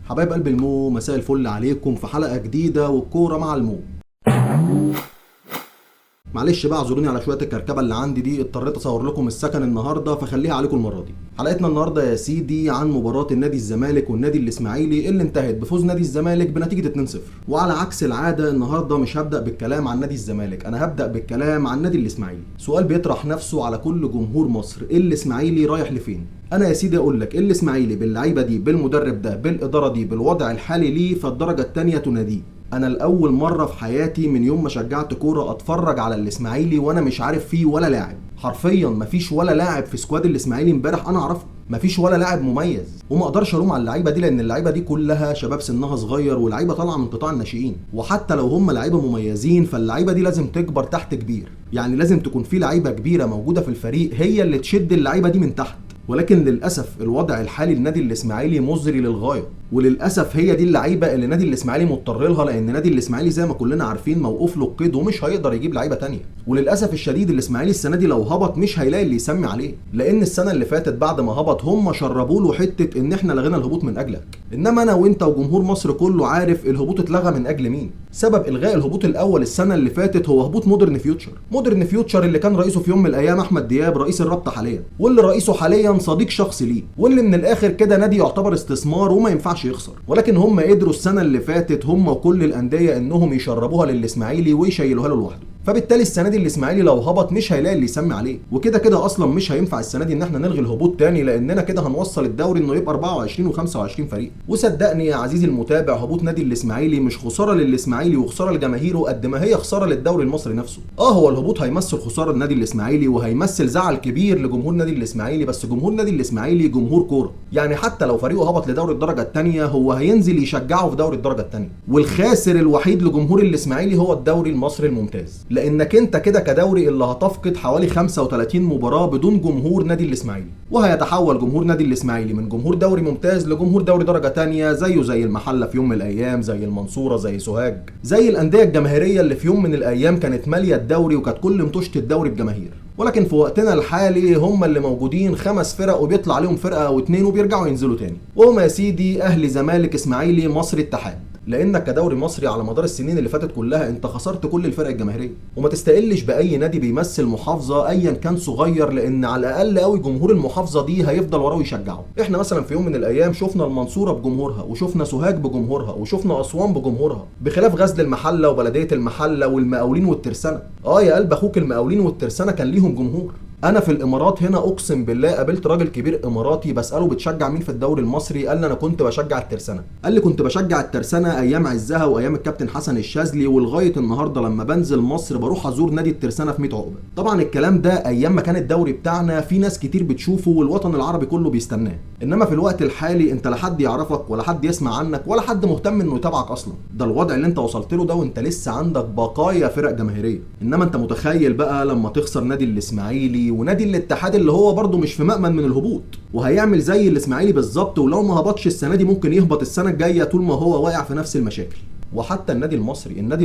حبايب قلب المو، مساء الفل عليكم في حلقة جديدة والكورة مع المو. معلش بقى اعذروني على شويه الكركبه اللي عندي دي، اضطريت اصور لكم السكن النهارده فخليها عليكم المره دي. حلقتنا النهارده يا سيدي عن مباراه النادي الزمالك والنادي الاسماعيلي اللي انتهت بفوز نادي الزمالك بنتيجه 2-0. وعلى عكس العاده النهارده مش هبدا بالكلام عن نادي الزمالك، انا هبدا بالكلام عن نادي الاسماعيلي. سؤال بيطرح نفسه على كل جمهور مصر، الاسماعيلي رايح لفين؟ انا يا سيدي اقول لك الاسماعيلي باللعيبه دي بالمدرب ده بالاداره دي بالوضع الحالي ليه فالدرجه الثانيه تناديه. انا الاول مره في حياتي من يوم ما شجعت كوره اتفرج على الاسماعيلي وانا مش عارف فيه ولا لاعب، حرفيا مفيش ولا لاعب في سكواد الاسماعيلي امبارح انا اعرفه، مفيش ولا لاعب مميز. وما اقدرش الوم على اللعيبه دي لان اللعيبه دي كلها شباب سنها صغير ولعيبه طالعه من قطاع الناشئين، وحتى لو هم لعيبه مميزين فاللعيبه دي لازم تكبر تحت كبير، يعني لازم تكون في لعيبه كبيره موجوده في الفريق هي اللي تشد اللعيبه دي من تحت. ولكن للاسف الوضع الحالي للنادي الاسماعيلي مزري للغايه، وللاسف هي دي اللعيبه اللي نادي الاسماعيلي مضطر لها، لان نادي الاسماعيلي زي ما كلنا عارفين موقوف له القيد ومش هيقدر يجيب لعيبه تانية. وللاسف الشديد الاسماعيلي السنه دي لو هبط مش هيلاقي اللي يسمي عليه، لان السنه اللي فاتت بعد ما هبط هم شربوا له حته ان احنا لغينا الهبوط من اجلك. انما انا وانت وجمهور مصر كله عارف الهبوط اتلغى من اجل مين. سبب الغاء الهبوط الاول السنه اللي فاتت هو هبوط مودرن فيوتشر. مودرن فيوتشر اللي كان رئيسه في يوم من الايام احمد دياب رئيس الرابطه حاليا، واللي رئيسه حاليا صديق شخصي ليه، واللي من الاخر كده نادي يعتبر استثمار وما ينفعش يخسر. ولكن هم قدروا السنه اللي فاتت هم وكل الانديه انهم يشربوها للاسماعيلي ويشيلوها له لوحده. فبالتالي السنه دي الاسماعيلي لو هبط مش هيلاقي اللي يسمي عليه، وكده كده اصلا مش هينفع السنه دي ان احنا نلغي الهبوط تاني، لاننا كده هنوصل الدوري انه يبقى 24 و25 فريق. وصدقني يا عزيزي المتابع، هبوط نادي الاسماعيلي مش خساره للاسماعيلي وخساره لجماهيره قد ما هي خساره للدوري المصري نفسه. هو الهبوط هيمثل خساره لنادي الاسماعيلي وهيمثل زعل كبير لجمهور نادي الاسماعيلي، بس جمهور نادي الاسماعيلي جمهور كوره، يعني حتى لو فريقه هبط لدوري الدرجه الثانيه هو هينزل يشجعه في دوري الدرجه الثانيه. والخاسر الوحيد لجمهور الاسماعيلي هو الدوري المصري الممتاز، لانك انت كده كدوري اللي هتفقد حوالي 35 مباراه بدون جمهور نادي الاسماعيلي، وهيتحول جمهور نادي الاسماعيلي من جمهور دوري ممتاز لجمهور دوري درجه ثانيه زيه زي المحله في يوم من الايام، زي المنصوره، زي سوهاج، زي الانديه الجماهيريه اللي في يوم من الايام كانت ماليه الدوري وكانت كل مطوشه الدوري بجماهير. ولكن في وقتنا الحالي هم اللي موجودين 5 فرق وبيطلع عليهم فرقه او 2 وبيرجعوا ينزلوا تاني، وهم يا سيدي اهلي، زمالك، اسماعيلي، مصري، اتحاد. لانك كدوري مصري على مدار السنين اللي فاتت كلها انت خسرت كل الفرق الجماهيريه، وما تستقلش باي نادي بيمثل محافظه ايا كان صغير، لان على الاقل قوي جمهور المحافظه دي هيفضل وراه يشجعه. احنا مثلا في يوم من الايام شفنا المنصوره بجمهورها، وشفنا سوهاج بجمهورها، وشفنا اسوان بجمهورها، بخلاف غزل المحله وبلديه المحله والمقاولين والترسانه. يا قلب اخوك، المقاولين والترسانه كان ليهم جمهور. انا في الامارات هنا اقسم بالله قابلت راجل كبير اماراتي بساله بتشجع مين في الدوري المصري، قال لي انا كنت بشجع الترسانه. قال لي كنت بشجع الترسانه ايام عزها وايام الكابتن حسن الشاذلي، ولغايه النهارده لما بنزل مصر بروح ازور نادي الترسانه في 100 عقبه. طبعا الكلام ده ايام ما كان الدوري بتاعنا في ناس كتير بتشوفه والوطن العربي كله بيستناه، انما في الوقت الحالي انت لا حد يعرفك ولا حد يسمع عنك ولا حد مهتم انه يتابعك اصلا. ده الوضع اللي انت وصلت له ده وانت لسه عندك بقايا فرق جماهيريه. انما انت متخيل بقى لما تخسر نادي الاسماعيلي ونادي الاتحاد اللي هو برضه مش في مأمن من الهبوط، وهيعمل زي الاسماعيلي بالظبط، ولو ما هبطش السنه دي ممكن يهبط السنه الجايه طول ما هو واقع في نفس المشاكل. وحتى النادي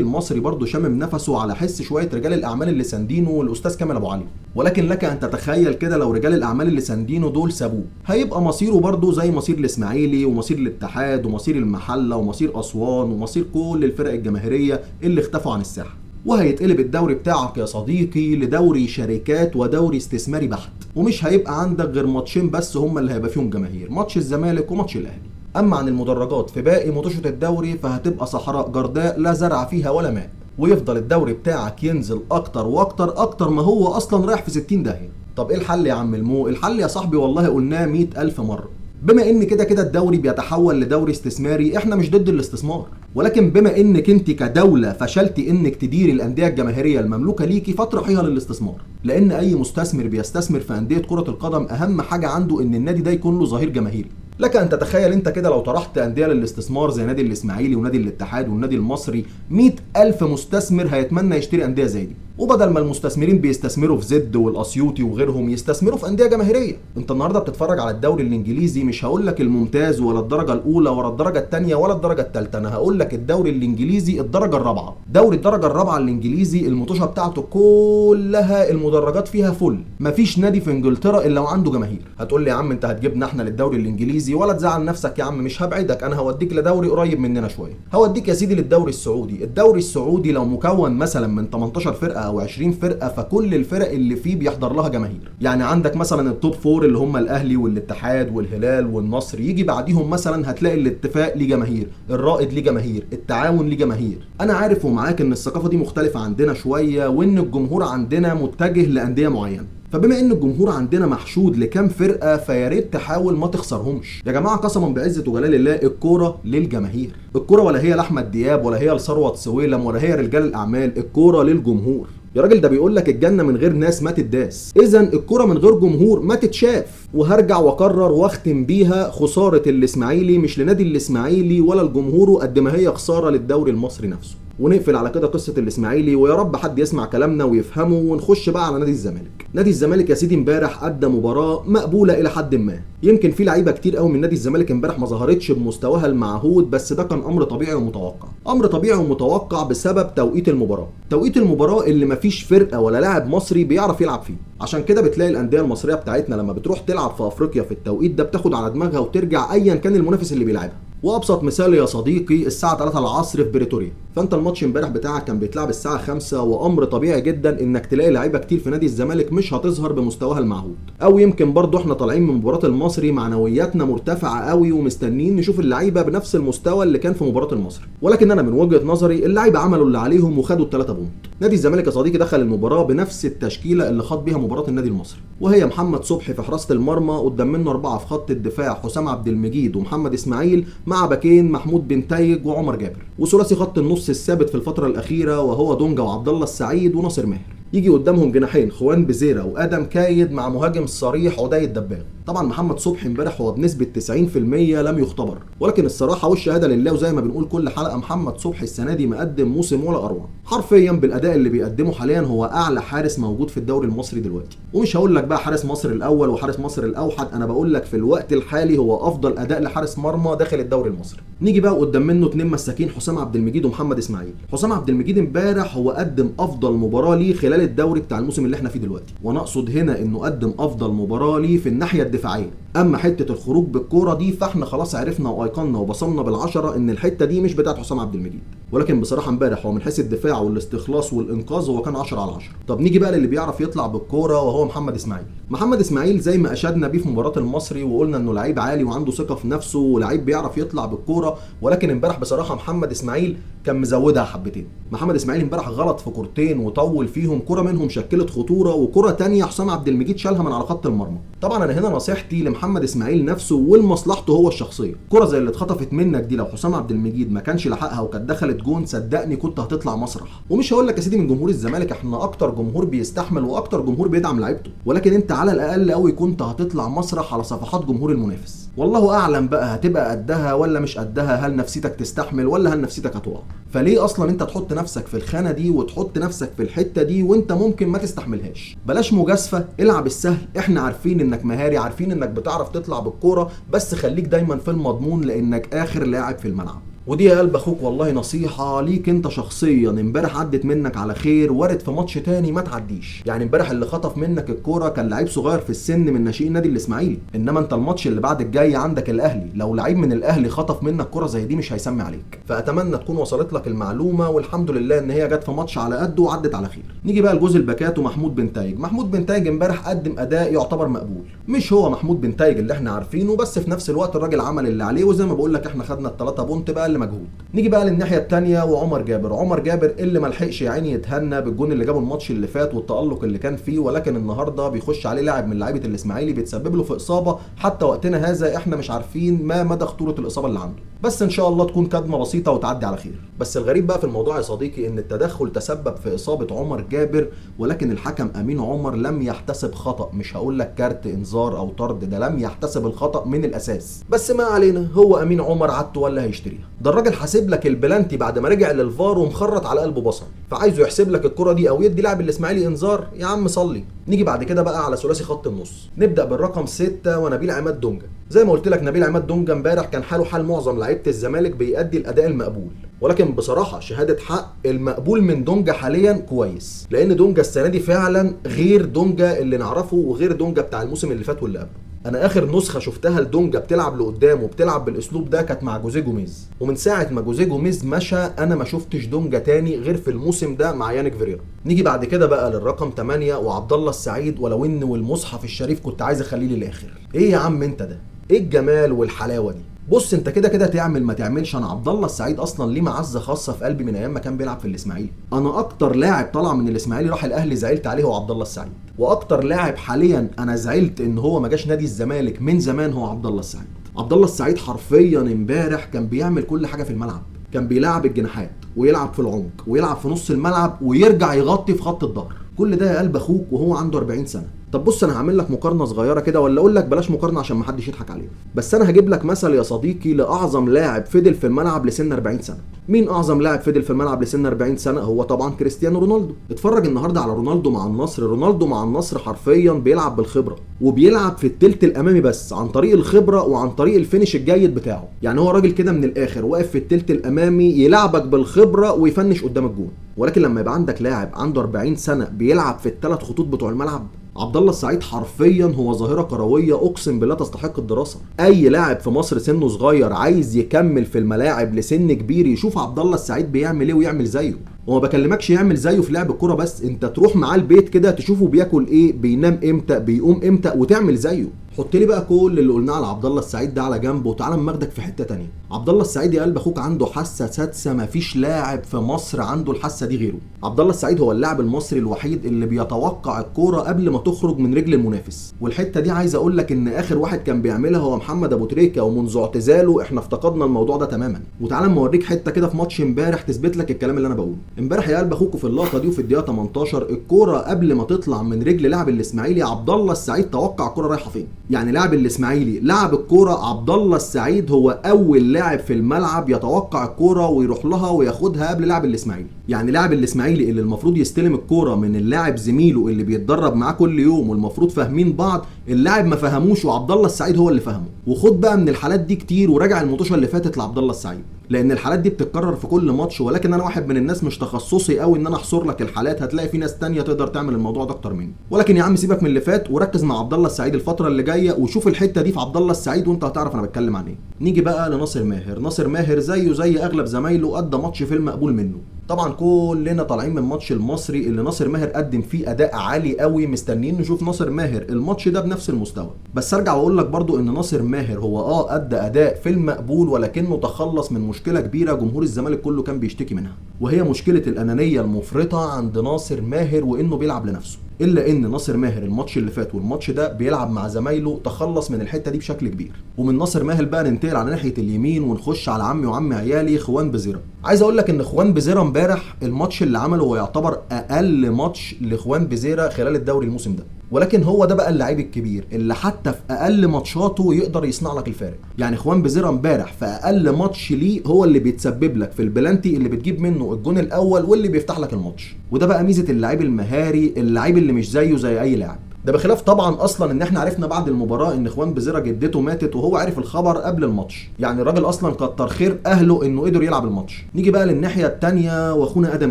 المصري برضه شامم نفسه على حس شويه رجال الاعمال اللي ساندينه والاستاذ كامل ابو علي. ولكن لك ان تتخيل كده لو رجال الاعمال اللي ساندينه دول سابوه هيبقى مصيره برضه زي مصير الاسماعيلي ومصير الاتحاد ومصير المحله ومصير اسوان ومصير كل الفرق الجماهيريه اللي اختفوا عن الساحه. وهيتقلب الدوري بتاعك يا صديقي لدوري شركات ودوري استثماري بحت، ومش هيبقى عندك غير ماتشين بس هم اللي هيبقى فيهم جماهير، ماتش الزمالك وماتش الاهلي. اما عن المدرجات في باقي مطوشه الدوري فهتبقى صحراء جرداء لا زرع فيها ولا ماء، ويفضل الدوري بتاعك ينزل اكتر واكتر اكتر ما هو اصلا رايح في 60 داهيه. طب ايه الحل يا عم المو؟ الحل يا صاحبي والله قلناه 100,000 مره. بما ان كده كده الدوري بيتحول لدوري استثماري، احنا مش ضد الاستثمار، ولكن بما انك انت كدوله فشلتي انك تديري الانديه الجماهيريه المملوكه ليكي فاطرحيها للاستثمار. لان اي مستثمر بيستثمر في انديه كره القدم اهم حاجه عنده ان النادي ده يكون له ظهير جماهيري. لك ان تتخيل انت كده لو طرحت انديه للاستثمار زي نادي الاسماعيلي ونادي الاتحاد والنادي المصري، 100,000 مستثمر هيتمنى يشتري انديه زي دي. وبدل ما المستثمرين بيستثمروا في زد والاسيوطي وغيرهم يستثمروا في انديه جماهيريه. انت النهارده بتتفرج على الدوري الانجليزي، مش هقول لك الممتاز ولا الدرجه الاولى ولا الدرجه الثانيه ولا الدرجه الثالثه، انا هقول لك الدوري الانجليزي الدرجه الرابعه. دوري الدرجه الرابعه الانجليزي المطوشه بتاعته كلها المدرجات فيها فل، مفيش نادي في انجلترا الا وعنده جماهير. هتقول لي يا عم انت هتجيبنا احنا للدوري الانجليزي، ولا تزعل نفسك يا عم، مش هبعدك، انا هوديك لدوري قريب مننا شويه. هوديك يا سيدي للدوري السعودي. الدوري السعودي لو مكون مثلا من 18 فرقه او 20 فرقه، فكل الفرق اللي فيه بيحضر لها جماهير. يعني عندك مثلا التوب فور اللي هم الاهلي والاتحاد والهلال والنصر، يجي بعديهم مثلا هتلاقي الاتفاق ليه جماهير، الرائد ليه جماهير، التعاون ليه جماهير. انا عارف ومعاك ان الثقافه دي مختلفه عندنا شويه، وان الجمهور عندنا متجه لانديه معينه. فبما ان الجمهور عندنا محشود لكام فرقه، فيا ريت تحاول ما تخسرهمش يا جماعه. قسما بعزه وجلال الله الكوره للجماهير. الكوره ولا هي لاحمد دياب ولا هي لثروت سويلم ولا هي رجال الاعمال، الكوره للجمهور. يا راجل ده بيقول لك الجنه من غير ناس ما تداس. اذا الكوره من غير جمهور ما تتشاف. وهرجع واكرر واختم بيها، خساره الاسماعيلي مش لنادي الاسماعيلي ولا لجمهوره قد ما هي خساره للدوري المصري نفسه. ونقفل على كده قصه الاسماعيلي، ويا رب حد يسمع كلامنا ويفهمه. ونخش بقى على نادي الزمالك. نادي الزمالك يا سيدي امبارح ادى مباراه مقبوله الى حد ما. يمكن في لعيبه كتير قوي من نادي الزمالك امبارح ما ظهرتش بمستواها المعهود، بس ده كان امر طبيعي ومتوقع. امر طبيعي ومتوقع بسبب توقيت المباراه. توقيت المباراه اللي مفيش فرقه ولا لاعب مصري بيعرف يلعب فيه. عشان كده بتلاقي الانديه المصريه بتاعتنا لما بتروح تلعب في افريقيا في التوقيت ده بتاخد على دماغها وترجع ايا كان المنافس اللي بيلعبها. وابسط مثال يا صديقي الساعه 3 العصر في بريتوريا. فانت الماتش امبارح بتاعك كان بيتلعب الساعه 5، وامر طبيعي جدا انك تلاقي لعيبه كتير في نادي الزمالك مش هتظهر بمستواها المعهود. او يمكن برضه احنا طالعين من مباراه المصري معنوياتنا مرتفعه قوي ومستنيين نشوف اللعيبه بنفس المستوى اللي كان في مباراه المصري. ولكن انا من وجهه نظري اللعيبه عملوا اللي عليهم وخدوا ال3 بونت. نادي الزمالك يا صديقي دخل المباراه بنفس التشكيله اللي خاض بيها مباراه النادي المصري، وهي محمد صبحي في حراسه المرمى، قدام منه 4 في خط الدفاع حسام عبد المجيد ومحمد اسماعيل، مع باكين محمود بنتايج وعمر جابر، وثلاثي خط النص الثابت في الفتره الاخيره وهو دونجا وعبد الله السعيد وناصر ماهر. يجي قدامهم جناحين خوان بزيرة وادم كايد مع مهاجم صريح عدي الدباغ. طبعا محمد صبحي امبارح هو بنسبه 90% لم يختبر، ولكن الصراحه والشهاده لله، وزي ما بنقول كل حلقه، محمد صبحي السنه دي مقدم موسم ولا اروع. حرفيا بالاداء اللي بيقدمه حاليا هو اعلى حارس موجود في الدوري المصري دلوقتي. ومش هقول لك بقى حارس مصر الاول وحارس مصر الاوحد، انا بقول لك في الوقت الحالي هو افضل اداء لحارس مرمى داخل الدوري المصري. نيجي بقى قدام منه 2 مساكين حسام عبد المجيد ومحمد اسماعيل. حسام عبد المجيد امبارح هو قدم افضل مباراه ليه خلال الدوري بتاع الموسم اللي احنا فيه دلوقتي، وانا اقصد هنا انه قدم افضل مباراه ليه في الناحيه الدفاعيه. اما حته الخروج بالكوره دي فاحنا خلاص عرفنا وايقنا وبصمنا بالعشره ان الحته دي مش بتاعت حسام عبد المجيد. ولكن بصراحه امبارح هو من حيث الدفاع والاستخلاص والانقاذ هو كان 10 على 10. طب نيجي بقى للي بيعرف يطلع بالكوره وهو محمد اسماعيل. محمد اسماعيل زي ما اشدنا بيه في مباراه المصري وقلنا انه لعيب عالي وعنده ثقه في نفسه ولعيب بيعرف يطلع بالكوره، ولكن امبارح بصراحه محمد اسماعيل كان مزودها حبتين. محمد اسماعيل امبارح غلط في كورتين وطول فيهم، كره منهم شكلت خطوره وكره تانية حسام عبد المجيد شالها من على خط المرمى. طبعا انا هنا نصيحتي لمحمد اسماعيل نفسه ولمصلحته هو الشخصيه، كره زي اللي اتخطفت منك دي لو حسام عبد المجيد ما كانش لحقها وكانت دخلت جون صدقني كنت هتطلع مسرح. ومش هقول لك يا سيدي من جمهور الزمالك احنا اكتر جمهور بيستحمل واكتر جمهور بيدعم لعيبته، ولكن انت على الاقل قوي كنت هتطلع مسرح على صفحات جمهور المنافس. والله اعلم بقى هتبقى قدها ولا مش قدها، هل نفسيتك تستحمل ولا هل نفسيتك هتقع. فليه اصلا انت تحط نفسك في الخانه دي وتحط نفسك في الحته دي وانت ممكن ما تستحملهاش؟ بلاش مجازفه، العب السهل، احنا عارفين انك مهاري، عارفين انك بتعرف تطلع بالكوره، بس خليك دايما في المضمون لانك اخر لاعب في الملعب. ودي يا قلب اخوك والله نصيحه ليك انت شخصيا، امبارح عدت منك على خير، وارد في ماتش تاني ما تعديش. يعني امبارح اللي خطف منك الكوره كان لعيب صغير في السن من ناشئين نادي الاسماعيلي، انما انت الماتش اللي بعد الجاي عندك الاهلي، لو لعيب من الاهلي خطف منك كوره زي دي مش هيسمي عليك. فاتمنى تكون وصلت لك المعلومه، والحمد لله ان هي جت في ماتش على قده وعدت على خير. نيجي بقى لجوز الباكات ومحمود بنتايج. محمود بنتايج امبارح قدم اداء يعتبر مقبول، مش هو محمود بنتايج اللي احنا عارفينه، بس في نفس الوقت الراجل عمل اللي عليه، وزي ما بقول لك احنا خدنا ال3 بونت بقى اللي مجهود. نيجي بقى للناحيه الثانيه وعمر جابر. عمر جابر اللي ما لحقش يا عيني يتهنى بالجون اللي جابه الماتش اللي فات والتالق اللي كان فيه، ولكن النهارده بيخش عليه لاعب من لعيبه الاسماعيلي بيتسبب له في اصابه، حتى وقتنا هذا احنا مش عارفين ما مدى خطوره الاصابه اللي عنده، بس ان شاء الله تكون كدمه بسيطه وتعدي على خير. بس الغريب بقى في الموضوع يا صديقي ان التدخل تسبب في اصابه عمر جابر، ولكن الحكم امين عمر لم يحتسب خطا، مش هقول لك كارت انذار او طرد، ده لم يحتسب الخطا من الاساس. بس ما علينا، هو امين عمر عادته ولا هيشتريها. ده الراجل حاسب لك البلانتي بعد ما رجع للفار ومخرط على قلبه بصل، فعايزه يحسب لك الكره دي او يدي لاعب الاسماعيلي انذار؟ يا عم صلي. نيجي بعد كده بقى على ثلاثي خط النص، نبدا بالرقم 6 ونبيل عماد دونجا. زي ما قلت لك نبيل عماد دونجا امبارح كان حاله حال معظم لعيبه الزمالك، بيأدي الاداء المقبول، ولكن بصراحه شهاده حق المقبول من دونجا حاليا كويس، لان دونجا السنه دي فعلا غير دونجا اللي نعرفه وغير دونجا بتاع الموسم اللي فات واللي قبله. انا اخر نسخه شفتها لدونجا بتلعب لقدام وبتلعب بالاسلوب ده كانت مع جوزيه جوميز، ومن ساعه ما جوزيه جوميز مشى انا ما شفتش دونجا تاني غير في الموسم ده مع يانيك فيريرا. نيجي بعد كده بقى للرقم 8 وعبد الله السعيد، ولو ان والمصحف الشريف كنت عايز اخليه للاخر. ايه يا عم انت ده؟ ايه الجمال والحلاوه دي؟ بص انت كده كده تعمل ما تعملش، انا عبد الله السعيد اصلا ليه معزه خاصه في قلبي من ايام ما كان بيلعب في الاسماعيلي. انا اكتر لاعب طلع من الاسماعيلي راح الاهلي زعلت عليه هو عبد الله السعيد، واكتر لاعب حاليا انا زعلت ان هو ما جاش نادي الزمالك من زمان هو عبد الله السعيد. عبد الله السعيد حرفيا امبارح كان بيعمل كل حاجه في الملعب، كان بيلعب الجناحات ويلعب في العمق ويلعب في نص الملعب ويرجع يغطي في خط الظهر، كل ده يا قلب اخوك وهو عنده 40 سنه. طب بص انا هعمل لك مقارنه صغيره كده، ولا اقول لك بلاش مقارنه عشان ما حدش يضحك علينا، بس انا هجيب لك مثل يا صديقي لاعظم لاعب فضل في الملعب لسن 40 سنه. مين اعظم لاعب فضل في الملعب لسن 40 سنه؟ هو طبعا كريستيانو رونالدو. اتفرج النهارده على رونالدو مع النصر. رونالدو مع النصر حرفيا بيلعب بالخبره، وبيلعب في التلت الامامي بس عن طريق الخبره وعن طريق الفينش الجيد بتاعه. يعني هو راجل كده من الاخر واقف في التلت الامامي يلعبك بالخبره ويفنش قدام الجون. ولكن لما يبقى عندك لاعب عنده 40 سنه بيلعب في الثلاث خطوط بتوع الملعب، عبد الله السعيد حرفيا هو ظاهره كرويه اقسم بالله تستحق الدراسه. اي لاعب في مصر سنه صغير عايز يكمل في الملاعب لسن كبير يشوف عبد الله السعيد بيعمل ايه ويعمل زيه. وما بكلمكش يعمل زيه في لعب الكوره بس، انت تروح معاه البيت كده تشوفه بياكل ايه، بينام امتى، بيقوم امتى، وتعمل زيه. حط لي بقى كل اللي قلناه على عبد الله السعيد ده على جنب وتعالى نماخدك في حته تانية. عبد الله السعيد يا قلب اخوك عنده حاسه سادسه، مفيش لاعب في مصر عنده الحاسه دي غيره. عبد الله السعيد هو اللاعب المصري الوحيد اللي بيتوقع الكوره قبل ما تخرج من رجل المنافس، والحته دي عايز اقول لك ان اخر واحد كان بيعملها هو محمد ابو تريكه، ومنذ اعتزاله احنا افتقدنا الموضوع ده تماما. وتعالى اما اوريك حته كده في ماتش امبارح تثبت لك الكلام اللي انا بقوله. امبارح يا قلب اخوك في اللقطه دي وفي الدقيقه 18 الكوره قبل ما تطلع من رجل لاعب الاسماعيلي عبد الله السعيد توقع الكوره رايحه فين. يعني لاعب الاسماعيلي لعب الكوره، عبد الله السعيد هو اول لاعب في الملعب يتوقع الكوره ويروح لها وياخدها قبل لاعب الاسماعيلي. يعني لاعب الاسماعيلي اللي المفروض يستلم الكوره من اللاعب زميله اللي بيتدرب معاه كل يوم والمفروض فاهمين بعض، اللاعب ما فهموش وعبد الله السعيد هو اللي فهمه. وخد بقى من الحالات دي كتير وراجع المطوشه اللي فاتت لعبد الله السعيد، لان الحالات دي بتتكرر في كل ماتش، ولكن انا واحد من الناس مش تخصصي قوي ان انا احصر لك الحالات، هتلاقي في ناس تانية تقدر تعمل الموضوع ده اكتر مني. ولكن يا عم سيبك من اللي فات وركز مع عبد الله السعيد الفتره اللي جايه وشوف الحته دي في عبد الله السعيد وانت هتعرف انا بتكلم عن ايه. نيجي بقى لناصر ماهر. ناصر ماهر زيه زي اغلب زمايله ادى ماتش في المقبول منه. طبعا كلنا طالعين من ماتش المصري اللي ناصر ماهر قدم فيه اداء عالي قوي، مستنيين نشوف ناصر ماهر الماتش ده بنفس المستوى. بس ارجع واقول لك برضو ان ناصر ماهر هو ادى اداء في المقبول، ولكنه تخلص من مشكله كبيره جمهور الزمالك كله كان بيشتكي منها، وهي مشكله الانانيه المفرطه عند ناصر ماهر وانه بيلعب لنفسه. الا ان ناصر ماهر الماتش اللي فات والماتش ده بيلعب مع زمايله تخلص من الحته دي بشكل كبير. ومن ناصر ماهر بقى ننتقل على ناحيه اليمين ونخش على عمي وعم عيالي خوان بزيرة. عايز اقول لك ان خوان بزيرة امبارح الماتش اللي عمله هو يعتبر اقل ماتش لخوان بزيرة خلال الدوري الموسم ده، ولكن هو ده بقى اللعيب الكبير اللي حتى في اقل ماتشاته يقدر يصنع لك الفارق. يعني خوان بزيرة امبارح في اقل ماتش ليه هو اللي بيتسبب لك في البلانتي اللي بتجيب منه الجون الاول واللي بيفتح لك الماتش، وده بقى ميزه اللعيب المهاري، اللعيب اللي مش زيه زي اي لاعب. ده بخلاف طبعا اصلا ان احنا عرفنا بعد المباراه ان خوان بزيرة جدته ماتت وهو عارف الخبر قبل الماتش. يعني الراجل اصلا كتر خير اهله انه قدر يلعب الماتش. نيجي بقى للناحيه الثانيه واخونا ادم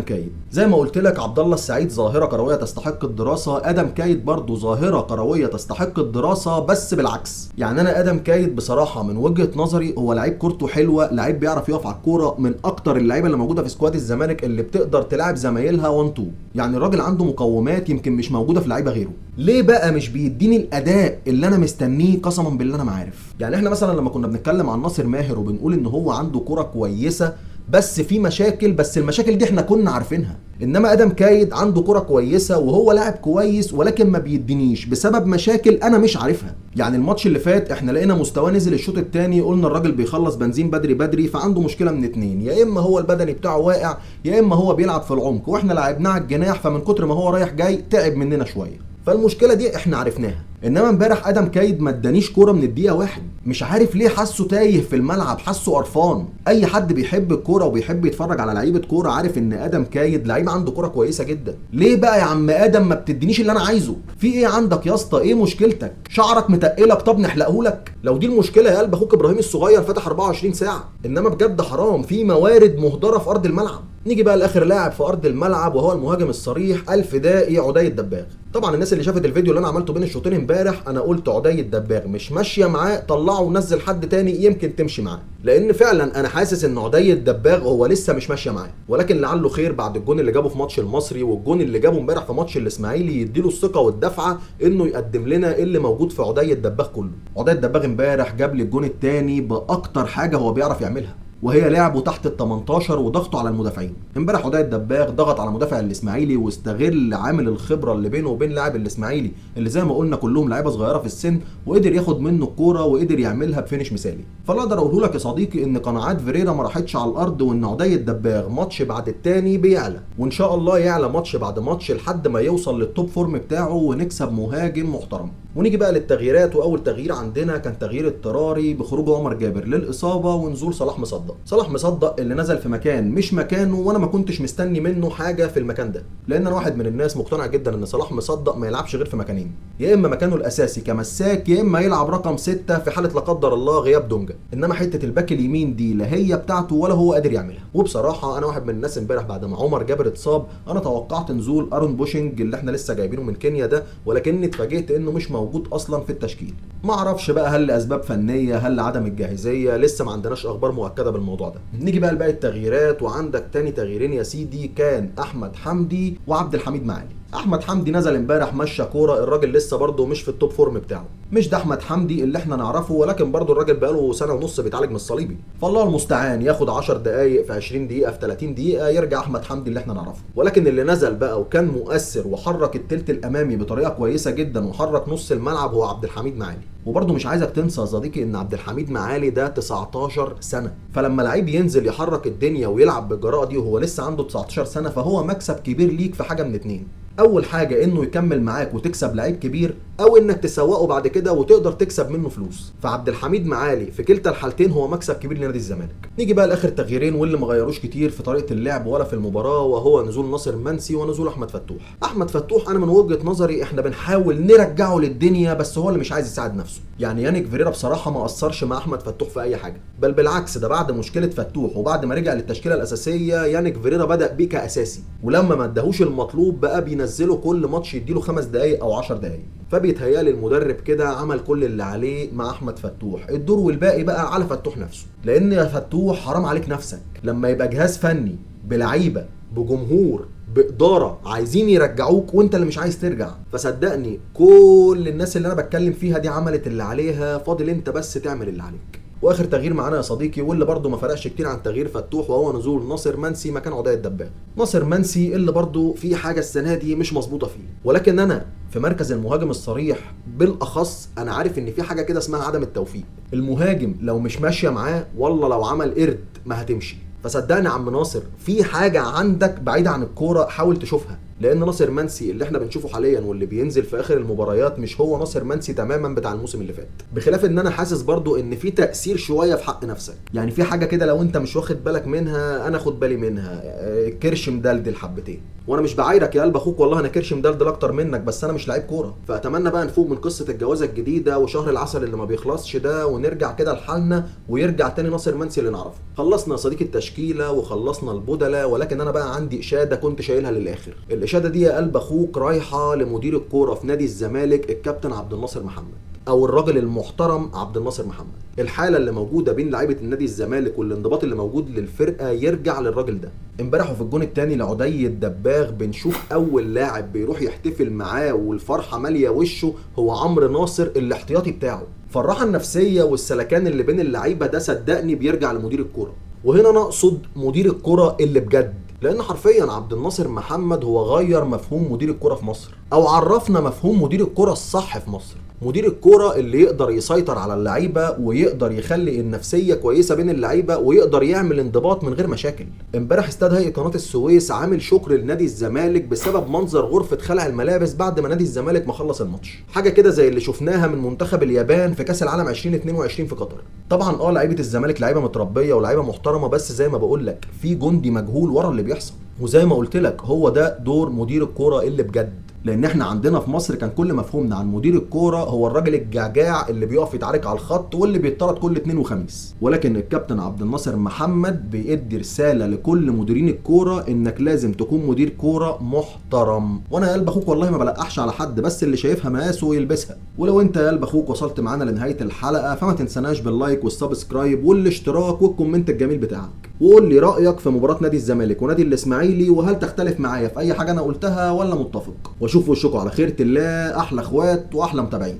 كايد. زي ما قلت لك عبد الله السعيد ظاهره كرويه تستحق الدراسه، ادم كايد برضه ظاهره كرويه تستحق الدراسه، بس بالعكس. يعني انا ادم كايد بصراحه من وجهه نظري هو لعيب كورته حلوه، لعيب بيعرف يقف على الكوره، من اكتر اللعيبه اللي موجوده في سكواد الزمالك اللي بتقدر تلعب زمايلها 1 2. يعني الراجل عنده مقومات يمكن مش موجوده في لعيبه غيره. ليه بقى مش بيديني الاداء اللي انا مستنيه؟ قسما بالله انا ما عارف. يعني احنا مثلا لما كنا بنتكلم عن ناصر ماهر وبنقول ان هو عنده كرة كويسه بس في مشاكل، بس المشاكل دي احنا كنا عارفينها. انما ادم كايد عنده كرة كويسه وهو لاعب كويس، ولكن ما بيدينيش بسبب مشاكل انا مش عارفها. يعني الماتش اللي فات احنا لقينا مستواه نزل الشوط الثاني، قلنا الراجل بيخلص بنزين بدري بدري، فعنده مشكله من اتنين، يا اما هو البدني بتاعه واقع، يا اما هو بيلعب في العمق واحنا لعبناه على الجناح، فمن كتر ما هو رايح جاي تعب مننا شويه. فالمشكله دي احنا عرفناها. انما امبارح ادم كايد ما ادانيش كوره من الدقيقه 1. مش عارف ليه حاسه تايه في الملعب، حاسه قرفان. اي حد بيحب الكوره وبيحب يتفرج على لعيبه كوره عارف ان ادم كايد لعيب عنده كوره كويسه جدا. ليه بقى يا عم ادم ما بتدينيش اللي انا عايزه؟ في ايه عندك يا اسطى؟ ايه مشكلتك؟ شعرك متقلك؟ طب نحلقهولك. لو دي المشكله يا قلب اخوك ابراهيم الصغير فتح 24 ساعه. انما بجد حرام، في موارد مهدره في ارض الملعب. نيجي بقى لاخر لاعب في ارض الملعب وهو المهاجم الصريح الفدائي عدي الدباغ. طبعا الناس اللي شافت الفيديو اللي انا عملته بين الشوطين امبارح، انا قلت عدي الدباغ مش ماشيه معاه، طلعه ونزل حد تاني يمكن تمشي معاه. لان فعلا انا حاسس ان عدي الدباغ هو لسه مش ماشيه معاه، ولكن لعله خير بعد الجون اللي جابه في ماتش المصري والجون اللي جابه امبارح في ماتش الاسماعيلي يديله الثقه والدفعه انه يقدم لنا اللي موجود في عدي الدباغ كله. عدي الدباغ امبارح جاب لي الجون الثاني باكتر حاجه هو بيعرف يعملها، وهي لعبه تحت ال 18 وضغطه على المدافعين. امبارح عدي الدباغ ضغط على مدافع الاسماعيلي واستغل عامل الخبره اللي بينه وبين لاعب الاسماعيلي اللي زي ما قلنا كلهم لعيبه صغيره في السن، وقدر ياخد منه الكوره وقدر يعملها بفينش مثالي. فلا اقدر اقوله لك يا صديقي ان قناعات فيريرا ما راحتش على الارض، وان عدي الدباغ ماتش بعد التاني بيعلى، وان شاء الله يعلى ماتش بعد ماتش لحد ما يوصل للتوب فورم بتاعه ونكسب مهاجم محترم. ونيجي بقى للتغييرات، واول تغيير عندنا كان تغيير اضطراري بخروج عمر جابر للاصابه ونزول صلاح مصدق. صلاح مصدق اللي نزل في مكان مش مكانه، وانا ما كنتش مستني منه حاجه في المكان ده، لان انا واحد من الناس مقتنع جدا ان صلاح مصدق ما يلعبش غير في مكانين، يا اما مكانه الاساسي كمساك، يا اما يلعب رقم 6 في حاله لا قدر الله غياب دونجا. انما حته الباك اليمين دي لا هي بتاعته ولا هو قادر يعملها. وبصراحه انا واحد من الناس امبارح بعد ما عمر جابر اتصاب انا توقعت نزول ارون بوشنج اللي احنا لسه جايبينه من كينيا ده، ولكني اتفاجئت انه مش موجود اصلا في التشكيل. ما اعرفش بقى هل لاسباب فنيه، هل عدم الجاهزيه، لسه ما عندناش اخبار مؤكده بالموضوع ده. نيجي بقى لباقي التغييرات، وعندك تاني تغييرين يا سيدي كان احمد حمدي وعبد الحميد معالي. احمد حمدي نزل امبارح مشى كوره، الراجل لسه برضه مش في التوب فورم بتاعه، مش ده احمد حمدي اللي احنا نعرفه، ولكن برضه الراجل بقاله سنه ونص بيتعالج من الصليبي. فالله المستعان، ياخد 10 دقائق في 20 دقيقه في 30 دقيقه يرجع احمد حمدي اللي احنا نعرفه. ولكن اللي نزل بقى وكان مؤثر وحرك التلت الامامي بطريقه كويسه جدا وحرك نص الملعب هو عبد الحميد معالي. وبرضه مش عايزك تنسى يا صديقي ان عبد الحميد معالي ده 19 سنه، فلما لعيب ينزل يحرك الدنيا ويلعب بالجراءه دي وهو لسه عنده 19 سنه فهو مكسب كبير ليك في حاجه من اتنين. اول حاجه انه يكمل معاك وتكسب لعيب كبير، او انك تسوقه بعد كده وتقدر تكسب منه فلوس. فعبد الحميد معالي في كلتا الحالتين هو مكسب كبير لنادي الزمالك. نيجي بقى لاخر تغييرين واللي ما غيروش كتير في طريقه اللعب ولا في المباراه، وهو نزول ناصر منسي ونزول احمد فتوح. احمد فتوح انا من وجهه نظري احنا بنحاول نرجعه للدنيا، بس هو اللي مش عايز يساعد نفسه. يعني يانيك فيريرا بصراحه ما اثرش مع احمد فتوح في اي حاجه، بل بالعكس ده بعد مشكله فتوح وبعد ما رجع للتشكيله الاساسيه يانيك فيريرا بدا بيه كاساسي، ولما ما اداهوش المطلوب بقى بينزله كل ماتش يديله 5 دقائق او 10 دقائق. فبيتهيألي المدرب كده عمل كل اللي عليه مع احمد فتوح، الدور والباقي بقى على فتوح نفسه. لان يا فتوح حرام عليك نفسك لما يبقى جهاز فني بلعيبه بجمهور بإدارة عايزين يرجعوك وانت اللي مش عايز ترجع. فصدقني كل الناس اللي انا بتكلم فيها دي عملت اللي عليها، فاضل انت بس تعمل اللي عليك. واخر تغيير معانا يا صديقي واللي برضه ما فرقش كتير عن تغيير فتوح، وهو نزول ناصر منسي مكان عدي الدباغ. ناصر منسي اللي برضه في حاجه السنه دي مش مظبوطه فيه، ولكن انا في مركز المهاجم الصريح بالاخص انا عارف ان في حاجه كده اسمها عدم التوفيق. المهاجم لو مش ماشيه معاه والله لو عمل قرد ما هتمشي. فصدقني يا عم ناصر في حاجه عندك بعيده عن الكوره حاول تشوفها، لان ناصر منسي اللي احنا بنشوفه حاليا واللي بينزل في اخر المباريات مش هو ناصر منسي تماما بتاع الموسم اللي فات. بخلاف ان انا حاسس برضو ان في تاثير شويه في حق نفسك، يعني في حاجه كده لو انت مش واخد بالك منها انا خد بالي منها، كرش مدلدل حبتين. وانا مش بعايرك يا قلب اخوك، والله انا كرش مدلدل اكتر منك، بس انا مش لعيب كوره. فاتمنى بقى نفوق من قصه الجوازه الجديده وشهر العسل اللي ما بيخلصش ده ونرجع كده لحالنا ويرجع تاني ناصر منسي اللي نعرفه. خلصنا يا صديقي التشكيله وخلصنا البدله، ولكن انا بقى عندي اشاده كنت شايلها للاخر. الاشاده دي يا قلب اخوك رايحه لمدير الكوره في نادي الزمالك الكابتن عبد الناصر محمد، او الراجل المحترم عبد الناصر محمد. الحاله اللي موجوده بين لعيبه النادي الزمالك والانضباط اللي موجود للفرقه يرجع للراجل ده. امبارح وفي الجون الثاني لعدي الدباغ بنشوف اول لاعب بيروح يحتفل معاه والفرحه ماليه وشه هو عمرو ناصر الاحتياطي بتاعه. فالراحه النفسيه والسلكان اللي بين اللعيبه ده صدقني بيرجع لمدير الكوره، وهنا انا اقصد مدير الكوره اللي بجد، لان حرفيا عبد الناصر محمد هو غير مفهوم مدير الكوره في مصر. او عرفنا مفهوم مدير الكرة الصح في مصر. مدير الكرة اللي يقدر يسيطر على اللعيبة ويقدر يخلي النفسية كويسة بين اللعيبة ويقدر يعمل انضباط من غير مشاكل. امبارح استاد هيئة قناة السويس عامل شكر لنادي الزمالك بسبب منظر غرفة خلع الملابس بعد ما نادي الزمالك ما خلص الماتش، حاجة كده زي اللي شفناها من منتخب اليابان في كأس العالم 2022 في قطر. طبعا لعيبة الزمالك لعيبة متربية ولاعيبة محترمة، بس زي ما بقول لك في جندي مجهول ورا اللي بيحصل، وزي ما قلت لك هو ده دور مدير الكرة اللي بجد. لان احنا عندنا في مصر كان كل مفهومنا عن مدير الكوره هو الراجل الجعجاع اللي بيقف يتعارك على الخط واللي بيطرد كل اثنين وخميس، ولكن الكابتن عبد الناصر محمد بيدي رساله لكل مديرين الكوره انك لازم تكون مدير كوره محترم. وانا يا قلب اخوك والله ما بلقحش على حد، بس اللي شايفها مقاسه ويلبسها. ولو انت يا قلب اخوك وصلت معانا لنهايه الحلقه فما تنسناش باللايك والسبسكرايب والاشتراك والكومنت الجميل بتاعك، وقول لي رايك في مباراه نادي الزمالك ونادي الاسماعيلي، وهل تختلف معايا في اي حاجه انا قلتها ولا متفق. واشوف وشكم على خيرة الله، احلى اخوات واحلى متابعين.